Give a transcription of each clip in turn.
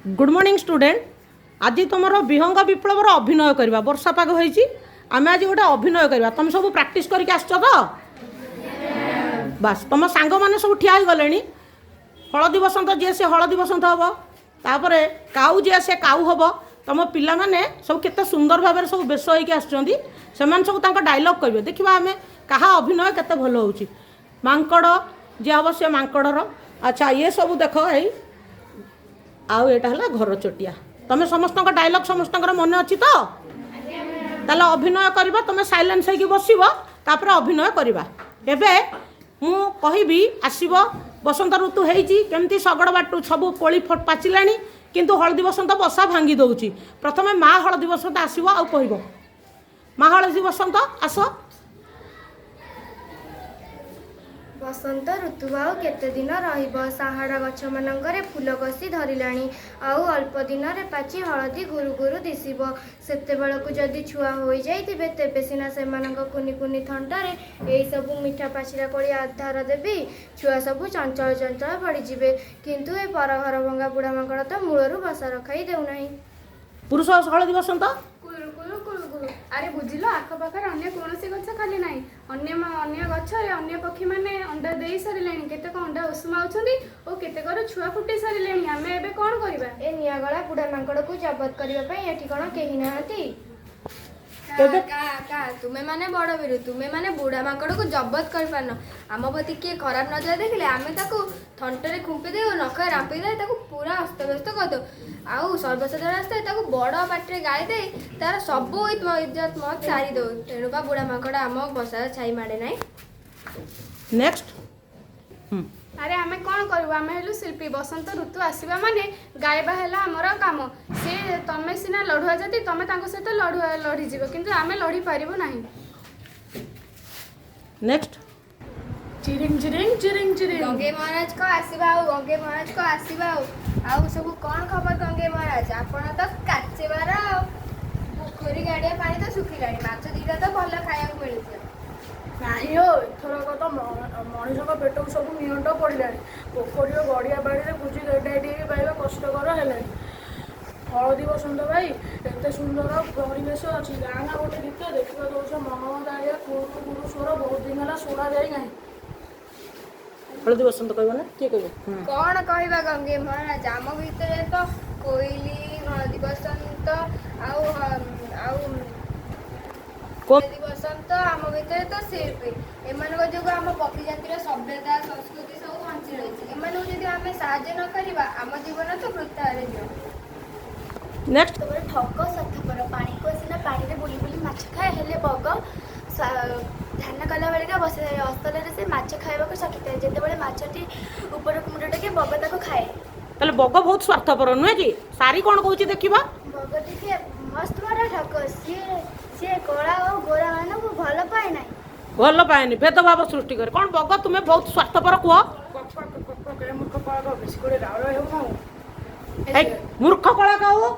Good morning student. आज तुम विहंग विप्लवर अभिनय करवा वर्षा पाग होती आम आज गोटे अभिनय करवा तुम सब प्राक्ट करके आस तो बास तुम सांग मैंने सब ठिया गले हलदी बसंत जी से हलदी बसंत हम तापर काऊ जी से काऊ हम तुम पिला माने सब केते सुंदर भाव सब बेश होकर आसुँच सब डायलॉग कहे देखा आम क्या अभिनय केते भल हो मांकड़ जी हम सी मांकड़र अच्छा ये सब देख यही आउ एटा हला घर चोटिया तुम समस्त डायलॉग समस्त मन अच्छी तो ताला अभिनय करबा तुम साइलेंस होगी बसब तापर अभिनय करबा एबे मु कहबी आसीबो बसंत ऋतु हेची केमती सगड़ बाटू सब कोली पाचिलानी किंतु हलदी बसंत बसा भांगी दउची प्रथमे माँ हलदी बसंत आसीबो आउ कहबो माँ हलदी बसंत आस बसंत ऋतु आउ केते दिन साहाड़ा गछ मानंकरे फूल कषि धरलाणी आउ अल्प दिन रे पाची हलदी गुरु गुरु दिशिब सेते बेलकु जदि छुआ हो जाइतिबे तेबे सिना सेमानंक कुनी कुनी थंटारे एई सब मीठा पाचिला कोली आधार देबी छुआ सब चंचल चंचल पड़ी जिबे किंतु ए पर घर भंगा बुढ़ा मांकड़ तो मूलरू बसा रखाई देउ नाही। पुरुष हलदी बसंत अरे बुझिल आखपाखर अन्य कौन गछ खाली ना अन्य गछरे अन्य पक्षी मैंने अंडा दे सारे केतेक अंडा उषुमाउछंती और केतेकर छुआ फुटे सारे आम एबे कौन करबा ए नियागला बुढ़ा मांकड़ को जबत करबा पई एठी कोन केही नाहंती तुमे माने बड़ वीर तुमे माने बुढ़ा माकड़ को जबत कर पारन आम प्रति किए खराब नजर देखले आमे ताकू थंटरे खुंपी दे नख रापी दे ताकू पूरा अस्तव्यस्त कर दो आउ सर्वसाधारण रास्ते ताकू बड़ पाटे गाई दे तार सब इज्जत मत सारी दो तेणुका बुढ़ा माकड़ आम बसा छाई माड़े नाई। नेक्स्ट अरे आमे कौन करू आमे हेलु शिल्पी बसंत ऋतु आसीबा माने गायबा हैला हमर काम से तमे सिना लढुआ जति तमे तांको सहित लढुआ लढी जीव किंतु आमे लढी पारिबो नाही। नेक्स्ट चिरिंग चिरिंग चिरिंग चिरिंग गंगे महाराज को आसीबा गंगे महाराज को आसीबा आउ सब कौन खबर गंगे महाराज आपण तो काचेबार पोखरी गाड़िया पानी तो सुखिलाणी माछ दीटा तो भल खाया मिलुछ नहीं हो एथरक तो मनीष पेट को सब नियंट पड़ा पोखरी गड़िया बाड़ी बुझी एडाई पाइबा कष्टर है हलदी बसंत भाई एत सुंदर परिवेश अच्छी गाँ गाँ गोटे गीत देखा दौर मनमदारिया कुरु गुरु स्वर बहुत दिन है शुणा जाए ना हलदी बसंत कहबो ना के कहबो कौन कहबा गंगे महाराज आम भितर तो कोइली हलदी बसंत आउ हलदी बसंत आम भितर तो शिल्पी एमानक जो आम पक्षी जातिर सभ्यता संस्कृति सब बंची रही एमानक जदि आम साहाय्य न करिबा आम जीवन तो वृथा रे जियो। नेक्स्ट तोरे ठक सथपर पानी को सिना पानी रे बुली बुली माछ खाए हेले बग ध्यान कला बेलिका बसे अस्तल से माछ खाइबा को सकिता जेते बेले माछटी ऊपर मुंड टेके बग ताको खाए ताले बग बहुत स्वार्थपर नुहे कि सारी कौन कहूची देखिबा बग टिके मस्त बड़ा ठक सी कला और गोरा मान को भल पाए ना भल पाएनि भेदभाव सृष्टि करे कौन बग तुम्हें बहुत स्वार्थपर कह मूर्ख कला कहू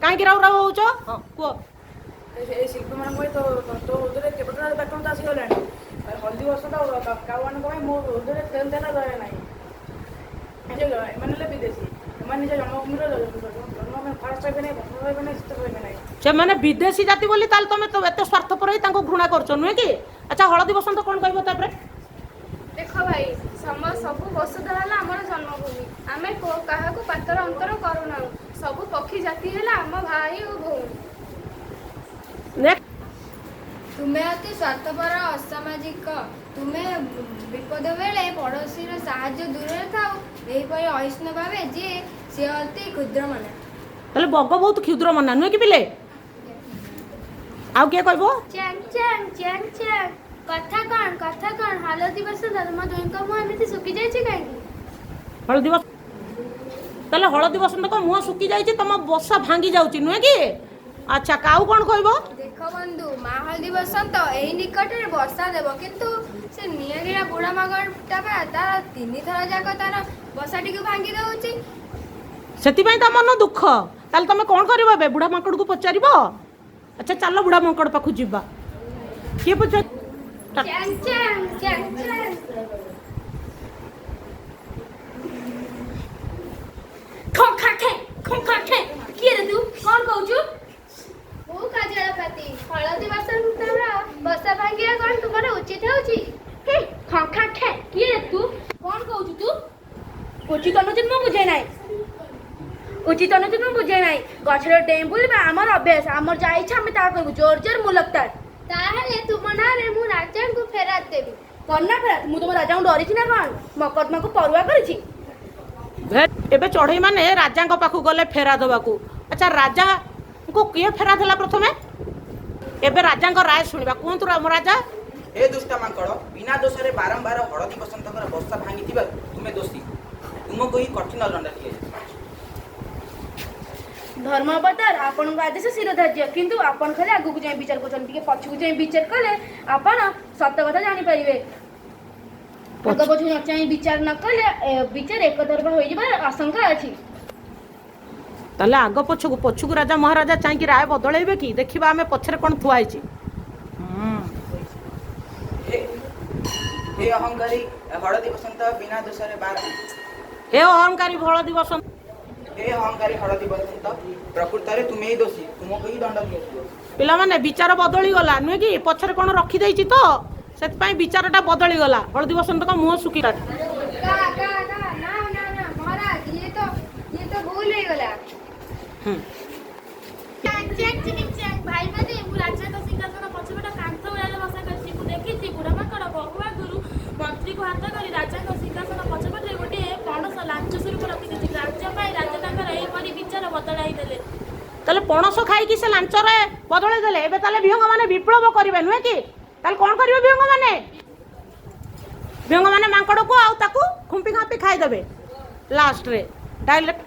कहीं राउ राउ होच कह शिल्पी मान तो केवल बेतन आसीगला हल्दी बसंत काऊ मान मो तेल तेल रहे ना एम विदेशी जन्मभूमि फास्ट से मैंने विदेशी जाति बोली ताल तुम तो एत स्वार्थपर ही घृणा कर नुहे कि अच्छा हलदी बसंत कौन कहब देख भाई सब वसुधा है आम जन्मभूमि आम क्या पातर अंतर करूना सब पक्षी जाति है आम भाई और भौणी तुम्हें अति स्वार्थपर असामाजिक तुम्हें विपद बेले पड़ोशी साहाय्य दूर थाओ यहीपरि अहिष्ण भावे जी सी अति क्षुद्र मना ताले बग बहुत क्षुद्र मना नुहे कि पिले आउ किए कहबो चैंग चैंग चैंग चैंग कथा कौन हलदी बसंत तुम दुईक मुँह एमती सुखी जाइए कहीं हलदी बस ताले हलदी बसंत को मुँह सुखी जाइए तुम बसा भांगी जाउची नुहे कि अच्छा काऊ कौन कहबो देख बंधु माँ हल्दी बसंत यही निकट में वर्षा देव किंतु से निगिरा बुढ़ा मागटा तार 3 थर जाक तार बसाटी को भांगी दउची सेतिपई त मन दुख ताले तुम कौन करबो बे बुढ़ा माकड़ को पचारिबो अच्छा चलो बुढ़ा माकड़ पाखु जिबा के पचार चैंग चैंग चैंग चैंग खो खा खे କିଏ ରେ ତୁ କ'ଣ କହୁଛୁ? ମୁଁ କାଜଳପାତି ହଳଦୀ ବସନ୍ତର ବସା ଭାଙ୍ଗିବା କ'ଣ ତୁମର ଉଚିତ ହେଉଛି? କିଏ ରେ ତୁ କ'ଣ କହୁଛୁ ତୁ? ଉଚିତ ଅନୁଚିତ ମୁଁ ବୁଝେ ନାହିଁ ଗଛର ଡେଇଁ ବୁଲିବା ଆମର ଅଭ୍ୟାସ ଆମର ଯାହା ଇଚ୍ଛା ଆମେ ତାହା କରିବୁ ଜୋର ଜୋର ମୁଲକ୍ତାର ତାହେଲେ ତୁମ ନାଁରେ ମୁଁ ରାଜାଙ୍କୁ ଫେରାତ ଦେବି। କନ୍ୟା ଫେରାତ ମୁଁ ତୁମ ରାଜାଙ୍କୁ ଡରିଛି ନା କ'ଣ ମକଦ୍ଦମାକୁ ପରୁଆ କରିଛି? ଏବେ ଚଢ଼େଇ ମାନେ ରାଜାଙ୍କ ପାଖକୁ ଗଲେ ଫେରା ଦେବାକୁ। ଆଚ୍ଛା ରାଜାଙ୍କୁ କିଏ ଫେରା ଦେଲା ପ୍ରଥମେ? ଏବେ ରାଜାଙ୍କ ରାୟ ଶୁଣିବା। କୁହନ୍ତୁ ରାଜା। ଏ ଦୁଷ୍ଟ ମାଙ୍କଡ଼ ବିନା ଦୋଷରେ ବାରମ୍ବାର ହଳଦୀ ବସନ୍ତଙ୍କର ବସା ଭାଙ୍ଗିଥିବାରୁ ତୁମେ ଦୋଷୀ। ତୁମକୁ ହିଁ କଠିନ ଦଣ୍ଡ ଦିଆଯିବ। ଧର୍ମ ଅବତାର ଆପଣଙ୍କ ଆଦେଶ ଶିରୋଧାର୍ଯ୍ୟ କିନ୍ତୁ ଆପଣ ଖାଲି ଆଗକୁ ଯାଇ ବିଚାର କରୁଛନ୍ତି ଟିକେ ପଛକୁ ଯାଇ ବିଚାର କଲେ ଆପଣ ସତ କଥା ଜାଣିପାରିବେ। ଆଗ ପଛକୁ ନ ଚାହିଁ ବିଚାର ନ କଲେ ବିଚାର ଏକତରଫା ହୋଇଯିବାର ଆଶଙ୍କା ଅଛି। ତାହେଲେ ଆଗ ପଛକୁ ରାଜା ମହାରାଜା ଚାହିଁକି ରାୟ ବଦଳେଇବେ କି? ଦେଖିବା ଆମେ ପଛରେ କ'ଣ ଥୁଆ ହେଇଛି। ହେ ଅହଙ୍କାରୀ ହଳଦୀ ବସନ୍ତ ବିନା ଦୋଷରେ ହେ ଅହଙ୍କାରୀ ହଳଦୀ ବସନ୍ତ ପ୍ରକୃତରେ ତୁମେ ହିଁ ଦୋଷୀ। ତୁମକୁ ହିଁ ଦଣ୍ଡ ଦିଆଯିବ। ପିଲାମାନେ ବିଚାର ବଦଳିଗଲା ନୁହେଁ କି? ପଛରେ କ'ଣ ରଖିଦେଇଛି ତ ସେଥିପାଇଁ ବିଚାରଟା ବଦଳିଗଲା। ହଳଦୀ ବସନ୍ତଙ୍କ ମୁହଁ ଶୁଖିଲା। ମହାରାଜ ଇଏ ତ ଭୁଲ ହେଇଗଲା। ଭାଇ ମାନେ ମୁଁ ରାଜାଙ୍କ ସିଂହାସନ ପଛପଟ କାନ୍ଥ ଗୁଡ଼ାରେ ବସା କରିଛି। ମୁଁ ଦେଖିଛି ବୁଢ଼ା ମାଙ୍କଡ଼ ବହୁ ଆଗରୁ ମନ୍ତ୍ରୀକୁ ହାତ କରି ରାଜାଙ୍କ ସିଂହାସନ ପଛପଟରେ ଗୋଟିଏ ପଣସ ଲାଞ୍ଚ ସ୍ୱରୂପ ରଖିଦେଇଛି। ରାଜ୍ୟ ପାଇଁ ରାଜା ତାଙ୍କର ଏହିପରି ବିଚାର ବଦଳାଇ ଦେଲେ। ତାହେଲେ ପଣସ ଖାଇକି ସେ ଲାଞ୍ଚରେ ବଦଳେଇ ଦେଲେ। ଏବେ ତାହେଲେ ବିହଙ୍ଗମାନେ ବିପ୍ଳବ କରିବେ ନୁହେଁ କି? ତାହେଲେ କ'ଣ କରିବେ ବିହଙ୍ଗମାନେ ମାଙ୍କଡ଼କୁ ଆଉ ତାକୁ ଖୁମ୍ପି ଖାମ୍ପି ଖାଇଦେବେ। ଲାଷ୍ଟରେ ଡାଇରେକ୍ଟ